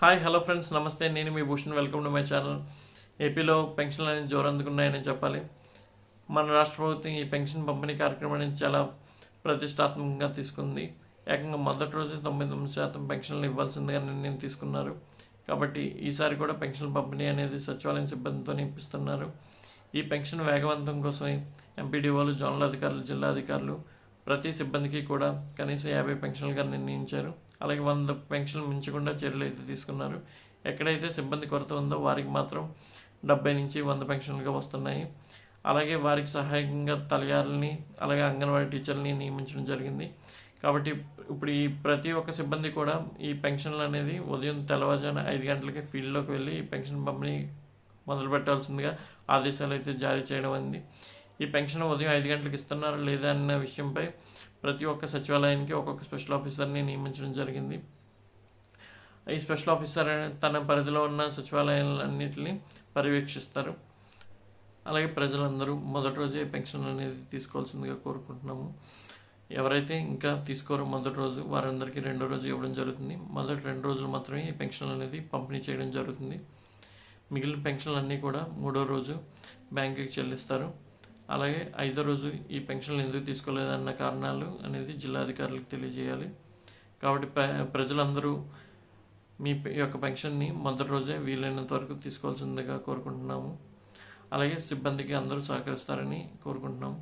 Hi hello friends నమస్తే. నేను మీ Bhushan. Welcome to my channel. ఏపీలో పెన్షన్లు అనేది జోరందుకున్నాయని చెప్పాలి. మన రాష్ట్ర ప్రభుత్వం ఈ పెన్షన్ పంపిణీ కార్యక్రమం అనేది చాలా ప్రతిష్టాత్మకంగా తీసుకుంది. ఏకంగా మొదటి రోజు 99% పెన్షన్లు ఇవ్వాల్సిందిగా నిర్ణయం తీసుకున్నారు. కాబట్టి ఈసారి కూడా పెన్షన్ పంపిణీ అనేది సచివాలయం సిబ్బందితో ఇప్పిస్తున్నారు. ఈ పెన్షన్ వేగవంతం కోసం ఎంపీడీఓలు, జోనల్ అధికారులు, జిల్లా అధికారులు ప్రతి సిబ్బందికి కూడా కనీసం 50 పెన్షన్లుగా నిర్ణయించారు. అలాగే 100 పెన్షన్లు మించకుండా చర్యలు అయితే తీసుకున్నారు. ఎక్కడైతే సిబ్బంది కొరత ఉందో వారికి మాత్రం 70 నుంచి 100 పెన్షన్లుగా వస్తున్నాయి. అలాగే వారికి సహాయకంగా తల్లిగారులని, అలాగే అంగన్వాడీ టీచర్లని నియమించడం జరిగింది. కాబట్టి ఇప్పుడు ఈ ప్రతి ఒక్క సిబ్బంది కూడా ఈ పెన్షన్లు అనేది ఉదయం తెల్లవారుజామున 5 గంటలకి ఫీల్డ్లోకి వెళ్ళి ఈ పెన్షన్ పంపిణీ మొదలు పెట్టాల్సిందిగా ఆదేశాలు అయితే జారీ చేయడం అయింది. ఈ పెన్షన్ ఉదయం 5 గంటలకు ఇస్తున్నారా లేదా అన్న విషయంపై ప్రతి ఒక్క సచివాలయానికి ఒక్కొక్క స్పెషల్ ఆఫీసర్ని నియమించడం జరిగింది. ఈ స్పెషల్ ఆఫీసర్ తన పరిధిలో ఉన్న సచివాలయాలన్నింటినీ పర్యవేక్షిస్తారు. అలాగే ప్రజలందరూ మొదటి రోజే పెన్షన్ అనేది తీసుకోవాల్సిందిగా కోరుకుంటున్నాము. ఎవరైతే ఇంకా తీసుకోరో మొదటి రోజు వారందరికీ రెండో రోజు ఇవ్వడం జరుగుతుంది. మొదటి 2 రోజులు మాత్రమే ఈ పెన్షన్ అనేది పంపిణీ చేయడం జరుగుతుంది. మిగిలిన పెన్షన్లు అన్నీ కూడా మూడో రోజు బ్యాంకుకి చెల్లిస్తారు. అలాగే 5వ రోజు ఈ పెన్షన్లు ఎందుకు తీసుకోలేదన్న కారణాలు అనేది జిల్లాధికారులకు తెలియజేయాలి. కాబట్టి ప్రజలందరూ మీ యొక్క పెన్షన్ని మొదటి రోజే వీలైనంత వరకు తీసుకోవాల్సిందిగా కోరుకుంటున్నాము. అలాగే సిబ్బందికి అందరూ సహకరిస్తారని కోరుకుంటున్నాము.